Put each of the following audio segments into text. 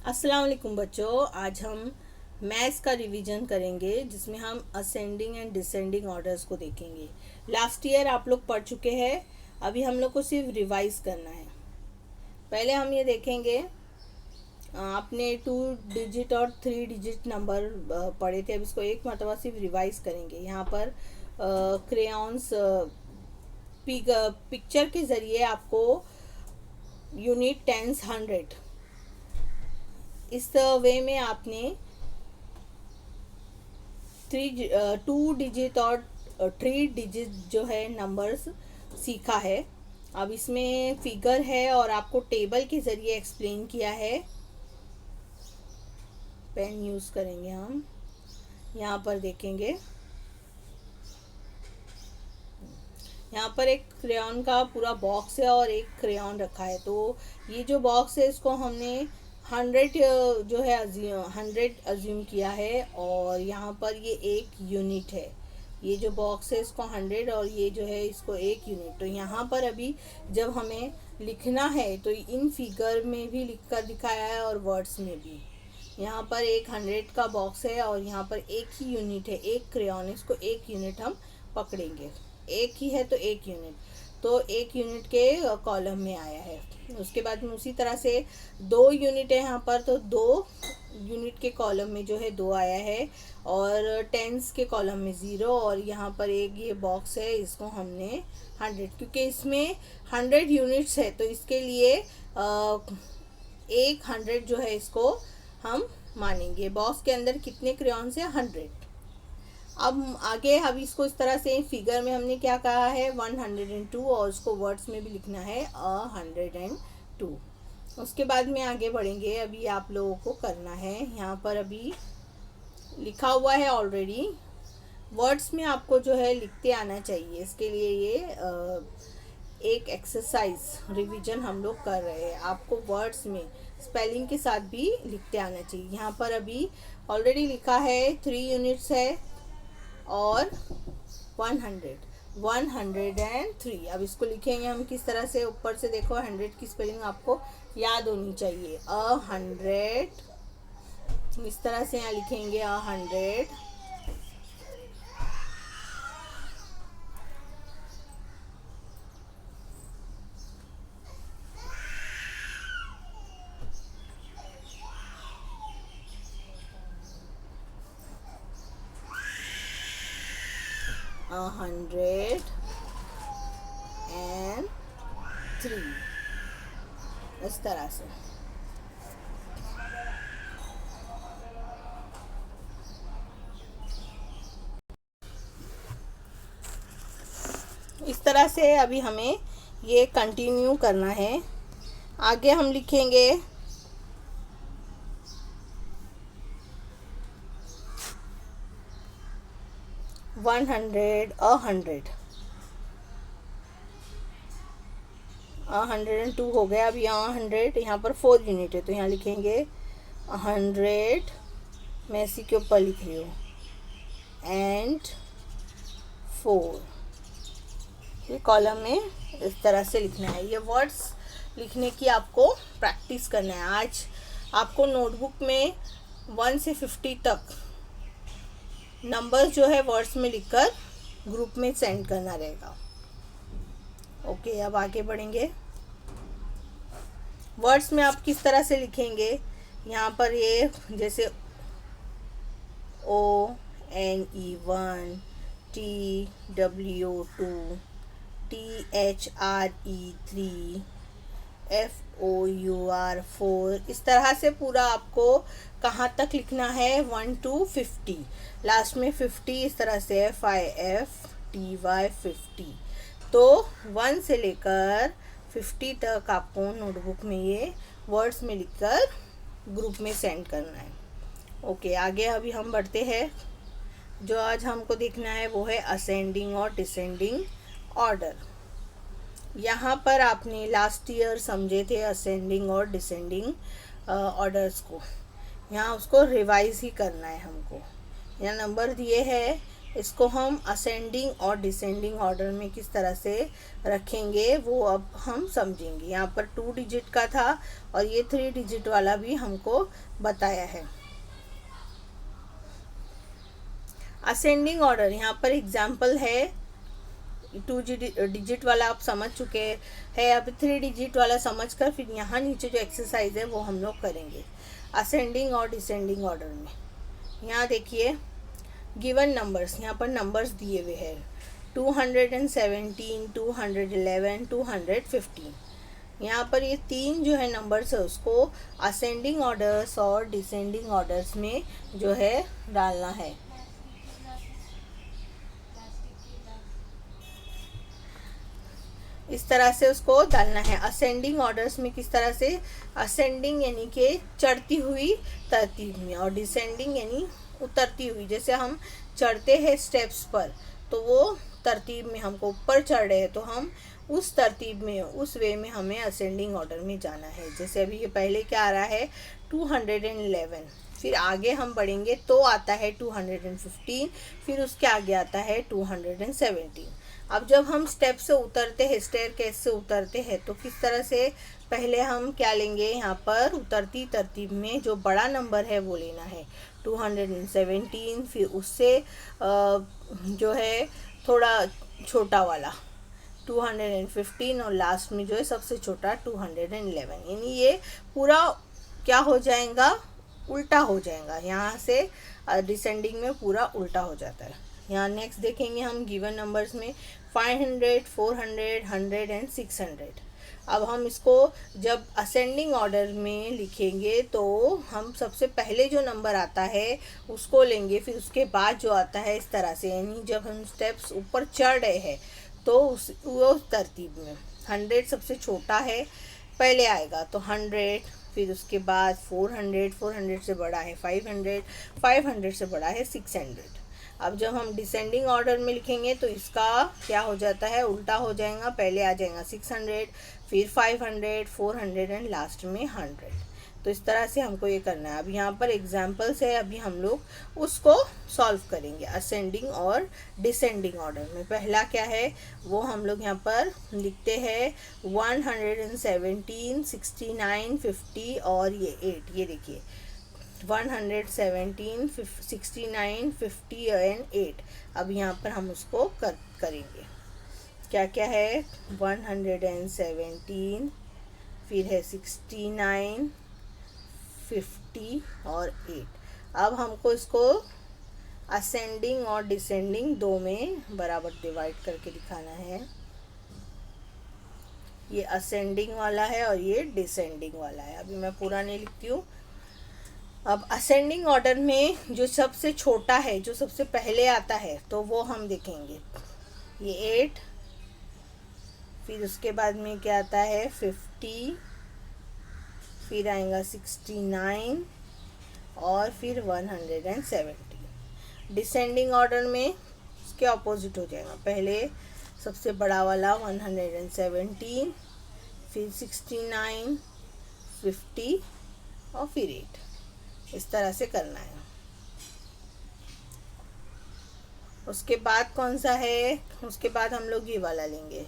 अस्सलाम वालेकुम बच्चों, आज हम मैथ्स का रिवीजन करेंगे जिसमें हम असेंडिंग एंड डिसेंडिंग ऑर्डर्स को देखेंगे। लास्ट ईयर आप लोग पढ़ चुके हैं, अभी हम लोग को सिर्फ रिवाइज करना है। पहले हम ये देखेंगे, आपने 2 डिजिट और 3 डिजिट नंबर पढ़े थे, अब इसको एक मरतबा सिर्फ रिवाइज करेंगे। यहाँ पर क्रेयॉन्स पिक्चर के ज़रिए आपको यूनिट टेंस 100 इस वे में आपने 2 डिजिट और 3 डिजिट जो है नंबर्स सीखा है। अब इसमें फिगर है और आपको टेबल के ज़रिए एक्सप्लेन किया है। पेन यूज़ करेंगे हम, यहाँ पर देखेंगे, यहाँ पर एक क्रेयॉन का पूरा बॉक्स है और एक क्रेयॉन रखा है। तो ये जो बॉक्स है इसको हमने 100 जो है 100 अज्यूम किया है और यहाँ पर ये एक यूनिट है। ये जो बॉक्स है इसको 100 और ये जो है इसको एक यूनिट। तो यहाँ पर अभी जब हमें लिखना है तो इन फिगर में भी लिख कर दिखाया है और वर्ड्स में भी। यहाँ पर एक 100 का बॉक्स है और यहाँ पर एक ही यूनिट है, एक क्रेयॉन, इसको एक यूनिट हम पकड़ेंगे। एक ही है तो एक यूनिट, तो एक यूनिट के कॉलम में आया है। उसके बाद में उसी तरह से 2 यूनिट है यहाँ पर, तो 2 यूनिट के कॉलम में जो है 2 आया है और टेंस के कॉलम में 0। और यहाँ पर एक ये बॉक्स है, इसको हमने 100, क्योंकि इसमें 100 यूनिट्स है तो इसके लिए एक 100 जो है इसको हम मानेंगे। बॉक्स के अंदर कितने क्रेयॉन्स है? 100। अब आगे अब इसको इस तरह से फिगर में हमने क्या कहा है? 102 और उसको वर्ड्स में भी लिखना है 102। उसके बाद में आगे बढ़ेंगे। अभी आप लोगों को करना है, यहाँ पर अभी लिखा हुआ है ऑलरेडी, वर्ड्स में आपको जो है लिखते आना चाहिए। इसके लिए ये एक एक्सरसाइज रिवीजन हम लोग कर रहे हैं। आपको वर्ड्स में स्पेलिंग के साथ भी लिखते आना चाहिए। यहाँ पर अभी ऑलरेडी लिखा है 3 यूनिट्स है और 103। अब इसको लिखेंगे हम किस तरह से? ऊपर से देखो, 100 की स्पेलिंग आपको याद होनी चाहिए। 100, इस तरह से यहाँ लिखेंगे 100। $103 इस तरह से। इस तरह से अभी हमें ये कंटिन्यू करना है। आगे हम लिखेंगे 100, 102 हो गया। अब यहाँ 100, यहाँ पर 4 यूनिट है तो यहाँ लिखेंगे 100, मैं इसी के ऊपर लिख रही हूँ, एंड 4। ये कॉलम में इस तरह से लिखना है। ये वर्ड्स लिखने की आपको प्रैक्टिस करना है। आज आपको नोटबुक में 1 से 50 तक नंबर्स जो है वर्ड्स में लिखकर ग्रुप में सेंड करना रहेगा। ओके, अब आगे बढ़ेंगे। वर्ड्स में आप किस तरह से लिखेंगे? यहाँ पर ये जैसे ONE1, TWO2, THRE3, FOUR4, इस तरह से पूरा आपको कहाँ तक लिखना है? 1 to 50, लास्ट में 50 इस तरह से FIFTY 50। तो 1 से लेकर 50 तक आपको नोटबुक में ये वर्ड्स में लिखकर ग्रुप में सेंड करना है। ओके, आगे अभी हम बढ़ते हैं। जो आज हमको देखना है वो है असेंडिंग और डिसेंडिंग ऑर्डर। यहाँ पर आपने लास्ट ईयर समझे थे असेंडिंग और डिसेंडिंग ऑर्डर्स को, यहाँ उसको रिवाइज ही करना है हमको। यहाँ नंबर दिए हैं, इसको हम असेंडिंग और डिसेंडिंग ऑर्डर में किस तरह से रखेंगे वो अब हम समझेंगे। यहाँ पर 2 डिजिट का था और ये 3 डिजिट वाला भी हमको बताया है। असेंडिंग ऑर्डर यहाँ पर एग्जाम्पल है, 2 डिजिट वाला आप समझ चुके हैं, अब 3 डिजिट वाला समझकर फिर यहाँ नीचे जो एक्सरसाइज है वो हम लोग करेंगे असेंडिंग और डिसेंडिंग ऑर्डर में। यहाँ देखिए गिवन नंबर्स, यहाँ पर नंबर्स दिए हुए हैं 217, 211, 215। यहाँ पर ये 3 जो है नंबर्स है उसको असेंडिंग ऑर्डर्स और डिसेंडिंग ऑर्डर्स में जो है डालना है। इस तरह से उसको डालना है। असेंडिंग ऑर्डर्स में किस तरह से, असेंडिंग यानी कि चढ़ती हुई तरतीब में, और डिसेंडिंग यानी उतरती हुई। जैसे हम चढ़ते हैं स्टेप्स पर तो वो तरतीब में, हमको ऊपर चढ़ रहे हैं तो हम उस तरतीब में, उस वे में हमें असेंडिंग ऑर्डर में जाना है। जैसे अभी ये पहले क्या आ रहा है 211, फिर आगे हम बढ़ेंगे तो आता है 215, फिर उसके आगे आता है 217। अब जब हम स्टेप से उतरते हैं, स्टेयरकेस से उतरते हैं तो किस तरह से, पहले हम क्या लेंगे, यहाँ पर उतरती तरतीब में जो बड़ा नंबर है वो लेना है 217, फिर उससे जो है थोड़ा छोटा वाला 215 और लास्ट में जो है सबसे छोटा 211। यानी ये पूरा क्या हो जाएगा, उल्टा हो जाएगा। यहाँ से डिसेंडिंग में पूरा उल्टा हो जाता है। यहाँ नेक्स्ट देखेंगे हम गिवन नंबर्स में 500, 400, 100 एंड 600। अब हम इसको जब असेंडिंग ऑर्डर में लिखेंगे तो हम सबसे पहले जो नंबर आता है उसको लेंगे, फिर उसके बाद जो आता है इस तरह से, यानी जब हम स्टेप्स ऊपर चढ़ रहे हैं तो वो तरतीब में 100 सबसे छोटा है पहले आएगा तो 100, फिर उसके बाद 400, 400 से बड़ा है 500, 500 से बड़ा है 600। अब जब हम डिसेंडिंग ऑर्डर में लिखेंगे तो इसका क्या हो जाता है, उल्टा हो जाएगा, पहले आ जाएगा 600, फिर 500, 400 एंड लास्ट में 100। तो इस तरह से हमको ये करना है। अब यहाँ पर एग्जांपल्स है, अभी हम लोग उसको सॉल्व करेंगे असेंडिंग और डिसेंडिंग ऑर्डर में। पहला क्या है वो हम लोग यहाँ पर लिखते हैं 117, 69, 50 और ये 8। ये देखिए 117, 69, 50 एंड 8। अब यहाँ पर हम उसको करेंगे। क्या क्या है 117, फिर है 69, 50 और 8। अब हमको इसको असेंडिंग और डिसेंडिंग दो में बराबर डिवाइड करके दिखाना है। ये असेंडिंग वाला है और ये डिसेंडिंग वाला है। अभी मैं पूरा नहीं लिखती हूँ। अब असेंडिंग ऑर्डर में जो सबसे छोटा है, जो सबसे पहले आता है तो वो हम देखेंगे। ये 8, फिर उसके बाद में क्या आता है 50, फिर आएगा 69 और फिर 170। डिसेंडिंग ऑर्डर में उसके ऑपोजिट हो जाएगा, पहले सबसे बड़ा वाला 117, फिर 69, 50 और फिर 8। इस तरह से करना है। उसके बाद कौन सा है, उसके बाद हम लोग ये वाला लेंगे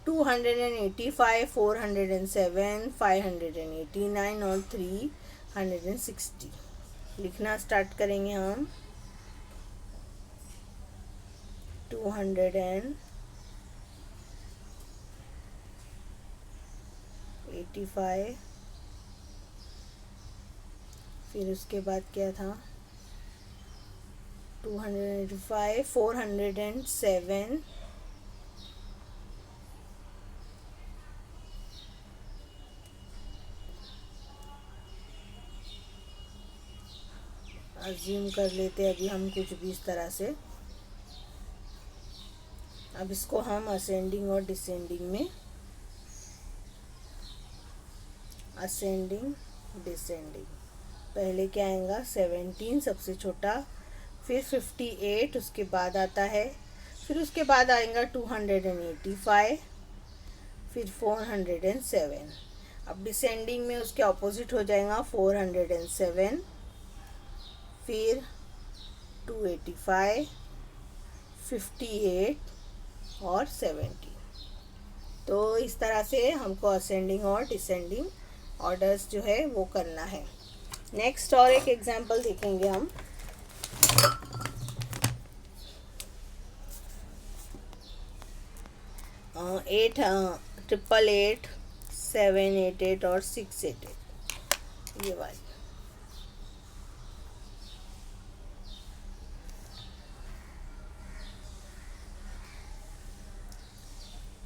285, 407, 589 और 360। लिखना स्टार्ट करेंगे हम 285, फिर उसके बाद क्या था 285, 407, अज्यूम कर लेते अभी हम कुछ भी इस तरह से। अब इसको हम असेंडिंग और डिसेंडिंग में, असेंडिंग डिसेंडिंग, पहले क्या आएगा 17 सबसे छोटा, फिर 58 उसके बाद आता है, फिर उसके बाद आएगा 285, फिर 407। अब डिसेंडिंग में उसके ऑपोजिट हो जाएगा 407, फिर 285, 58 और 70। तो इस तरह से हमको असेंडिंग और डिसेंडिंग ऑर्डर्स जो है वो करना है। नेक्स्ट और एक एग्जांपल देखेंगे हम। 888, 788 और 688, ये वाली।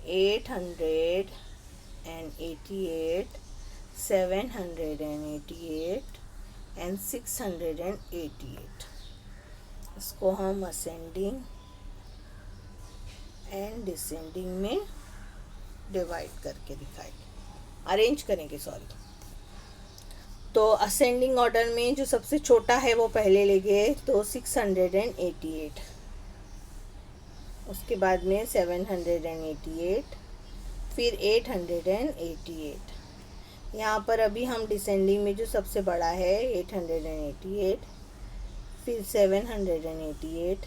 $888, 788 and 688, इसको हम असेंडिंग एंड डिसेंडिंग में डिवाइड करके दिखाएंगे, अरेंज करेंगे, सॉरी। तो असेंडिंग ऑर्डर में जो सबसे छोटा है वो पहले लेंगे, तो 688, उसके बाद में 788, फिर 888। यहाँ पर अभी हम डिसेंडिंग में जो सबसे बड़ा है 888, फिर 788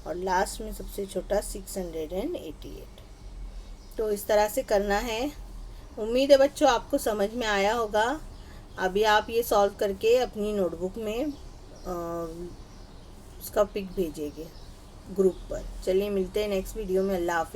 और लास्ट में सबसे छोटा 688। तो इस तरह से करना है। उम्मीद है बच्चों आपको समझ में आया होगा। अभी आप ये सॉल्व करके अपनी नोटबुक में उसका पिक भेजिएगा ग्रुप पर। चलिए मिलते हैं नेक्स्ट वीडियो में। अल्लाह हाफ़िज़।